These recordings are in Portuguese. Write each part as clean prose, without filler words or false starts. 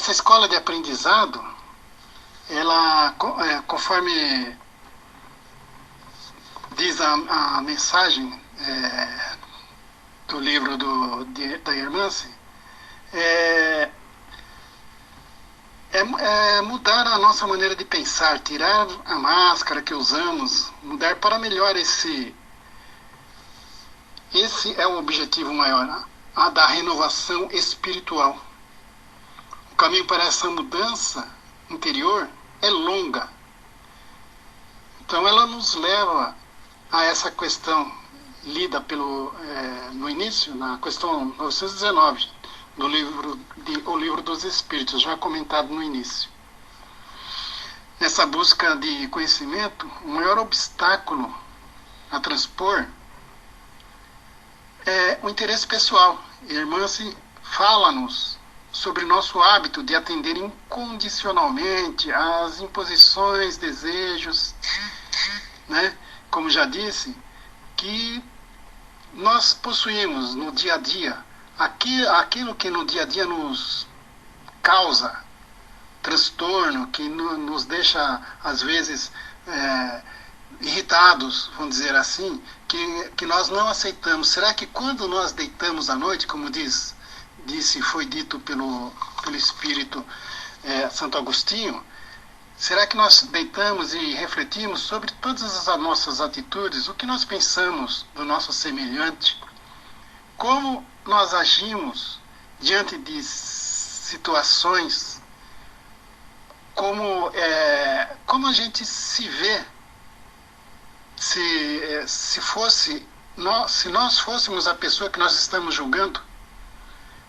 essa escola de aprendizado, ela, conforme diz a mensagem do livro da Hermance, é, é mudar a nossa maneira de pensar, tirar a máscara que usamos, mudar para melhor esse é o objetivo maior, a da renovação espiritual. O caminho para essa mudança interior é longa. Então ela nos leva a essa questão lida no início, na questão 919, do O Livro dos Espíritos, já comentado no início. Nessa busca de conhecimento, o maior obstáculo a transpor é o interesse pessoal. Irmã-se fala-nos sobre nosso hábito de atender incondicionalmente às imposições, desejos, né? Como já disse, que nós possuímos no dia a dia aquilo que no dia a dia nos causa transtorno, que nos deixa, às vezes, irritados, vamos dizer assim, que nós não aceitamos. Será que quando nós deitamos à noite, como foi dito pelo Espírito Santo Agostinho, será que nós deitamos e refletimos sobre todas as nossas atitudes, o que nós pensamos do nosso semelhante, como nós agimos diante de situações, como a gente se vê, se nós fôssemos a pessoa que nós estamos julgando,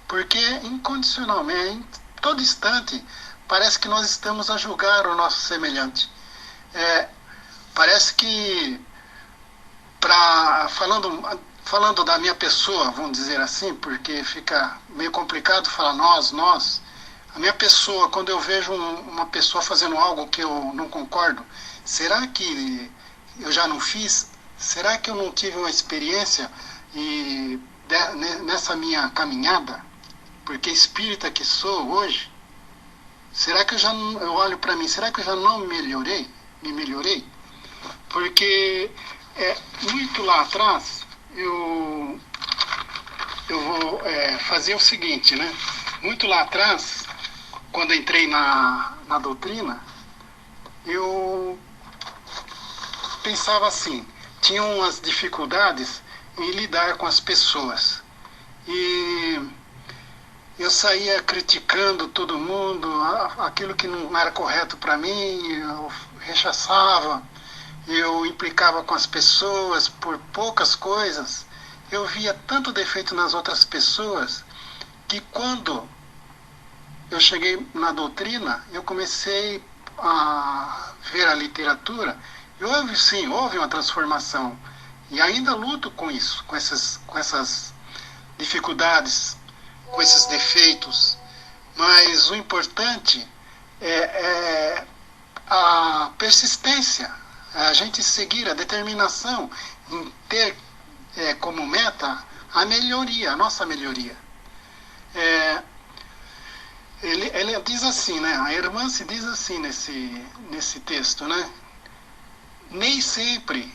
porque incondicionalmente, em todo instante, parece que nós estamos a julgar o nosso semelhante. Parece que, falando da minha pessoa, vamos dizer assim, porque fica meio complicado falar nós, a minha pessoa, quando eu vejo uma pessoa fazendo algo que eu não concordo, será que eu já não fiz? Será que eu não tive uma experiência nessa minha caminhada? Porque espírita que sou hoje, será que eu olho para mim, será que eu já não me melhorei? Porque muito lá atrás, eu vou fazer o seguinte, né? Muito lá atrás, quando entrei na doutrina, eu pensava assim, tinha umas dificuldades em lidar com as pessoas. E eu saía criticando todo mundo, aquilo que não era correto para mim, eu rechaçava, eu implicava com as pessoas por poucas coisas. Eu via tanto defeito nas outras pessoas que quando eu cheguei na doutrina, eu comecei a ver a literatura e houve uma transformação. E ainda luto com isso, com essas dificuldades, com esses defeitos. Mas o importante é a persistência, a gente seguir, a determinação em ter como meta a melhoria, a nossa melhoria. Ele diz assim, né? A irmã se diz assim nesse texto, né? Nem sempre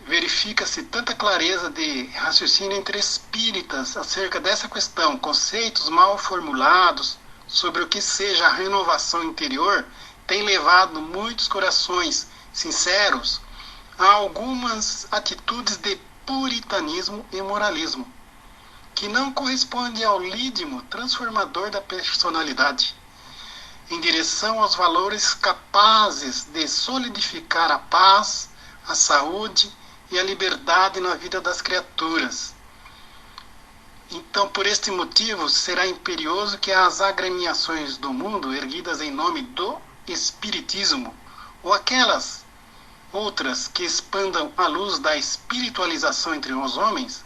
verifica-se tanta clareza de raciocínio entre espíritas acerca dessa questão. Conceitos mal formulados sobre o que seja a renovação interior têm levado muitos corações sinceros a algumas atitudes de puritanismo e moralismo, que não corresponde ao lídimo transformador da personalidade, em direção aos valores capazes de solidificar a paz, a saúde e a liberdade na vida das criaturas. Então, por este motivo, será imperioso que as agremiações do mundo, erguidas em nome do Espiritismo, ou aquelas outras que expandam a luz da espiritualização entre os homens,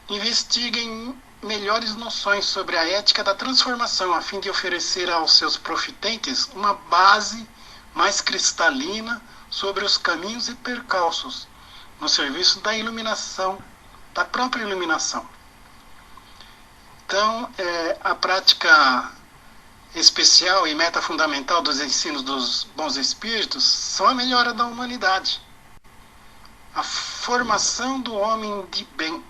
investiguem melhores noções sobre a ética da transformação, a fim de oferecer aos seus profitentes uma base mais cristalina sobre os caminhos e percalços no serviço da iluminação, da própria iluminação. Então, a prática especial e meta fundamental dos ensinos dos bons espíritos são a melhora da humanidade, a formação do homem de bem.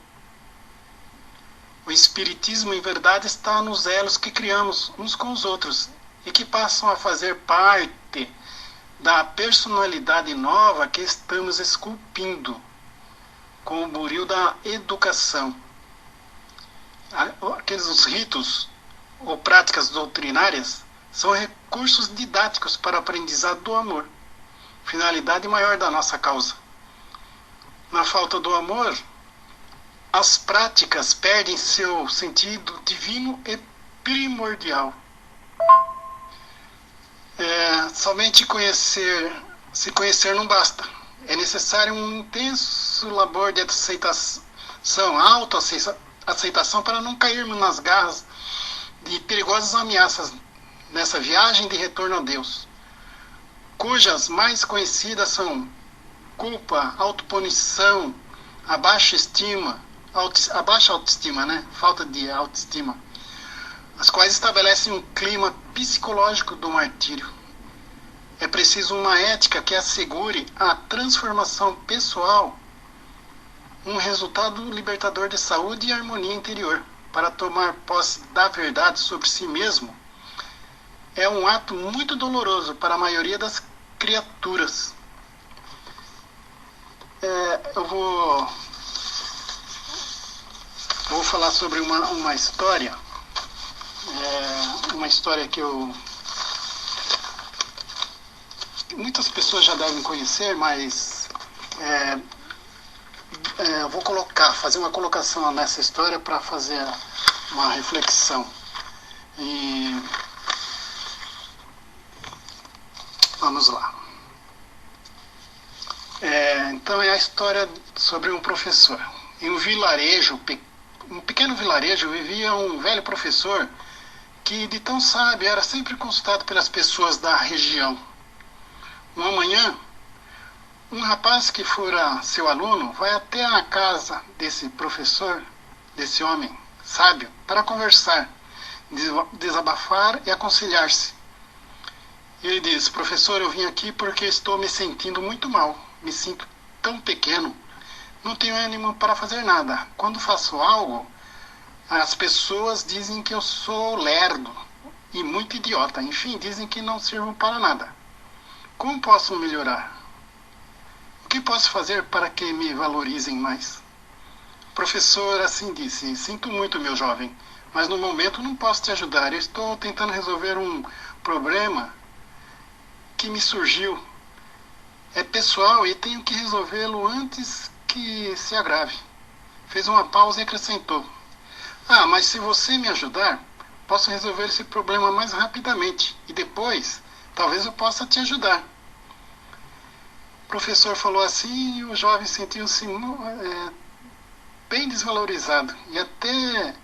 O espiritismo, em verdade, está nos elos que criamos uns com os outros e que passam a fazer parte da personalidade nova que estamos esculpindo com o buril da educação. Aqueles ritos ou práticas doutrinárias são recursos didáticos para o aprendizado do amor, finalidade maior da nossa causa. Na falta do amor, as práticas perdem seu sentido divino e primordial. Somente se conhecer não basta. É necessário um intenso labor de aceitação, autoaceitação, para não cairmos nas garras de perigosas ameaças nessa viagem de retorno a Deus, cujas mais conhecidas são culpa, autopunição, a baixa autoestima, né? Falta de autoestima, as quais estabelecem um clima psicológico do martírio. É preciso uma ética que assegure a transformação pessoal, um resultado libertador de saúde e harmonia interior. Para tomar posse da verdade sobre si mesmo, é um ato muito doloroso para a maioria das criaturas. Eu vou falar sobre uma história, uma história que muitas pessoas já devem conhecer, mas eu vou fazer uma colocação nessa história para fazer uma reflexão. E vamos lá. Então é a história sobre um professor. Em um pequeno vilarejo, vivia um velho professor que, de tão sábio, era sempre consultado pelas pessoas da região. Uma manhã, um rapaz que fora seu aluno vai até a casa desse professor, desse homem sábio, para conversar, desabafar e aconselhar-se. Ele diz: professor, eu vim aqui porque estou me sentindo muito mal, me sinto tão pequeno, não tenho ânimo para fazer nada. Quando faço algo, as pessoas dizem que eu sou lerdo e muito idiota, enfim, dizem que não sirvo para nada. Como posso melhorar? O que posso fazer para que me valorizem mais? O professor assim disse: sinto muito, meu jovem, mas no momento não posso te ajudar. Eu estou tentando resolver um problema que me surgiu. É pessoal e tenho que resolvê-lo antes que se agrave. Fez uma pausa e acrescentou: mas se você me ajudar, posso resolver esse problema mais rapidamente e depois talvez eu possa te ajudar. O professor falou assim e o jovem sentiu-se bem desvalorizado e até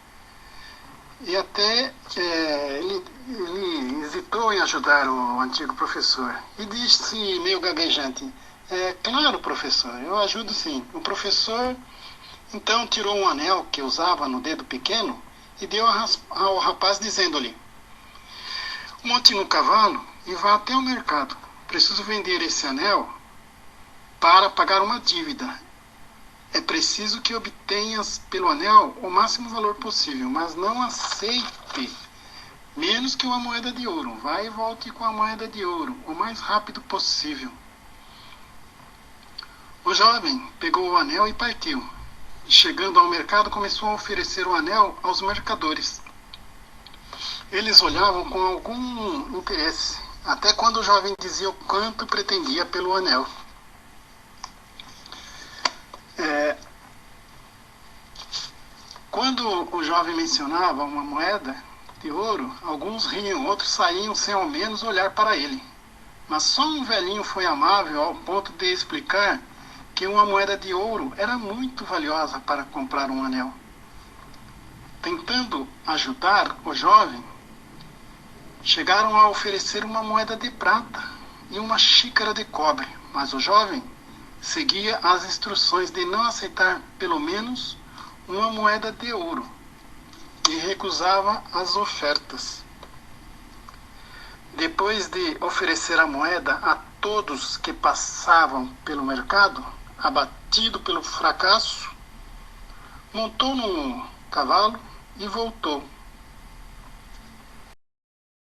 ele hesitou em ajudar o antigo professor e disse meio gaguejante: claro, professor, eu ajudo sim. O professor então tirou um anel que usava no dedo pequeno e deu ao rapaz, dizendo-lhe: monte no cavalo e vá até o mercado. Preciso vender esse anel para pagar uma dívida. É preciso que obtenhas pelo anel o máximo valor possível, mas não aceite menos que uma moeda de ouro. Vá e volte com a moeda de ouro o mais rápido possível. O jovem pegou o anel e partiu. E, chegando ao mercado, começou a oferecer o anel aos mercadores. Eles olhavam com algum interesse, até quando o jovem dizia o quanto pretendia pelo anel. Quando o jovem mencionava uma moeda de ouro, alguns riam, outros saíam sem ao menos olhar para ele. Mas só um velhinho foi amável ao ponto de explicar que uma moeda de ouro era muito valiosa para comprar um anel. Tentando ajudar o jovem, chegaram a oferecer uma moeda de prata e uma xícara de cobre, mas o jovem seguia as instruções de não aceitar pelo menos uma moeda de ouro e recusava as ofertas. depois de oferecer a moeda a todos que passavam pelo mercado, abatido pelo fracasso, montou no cavalo e voltou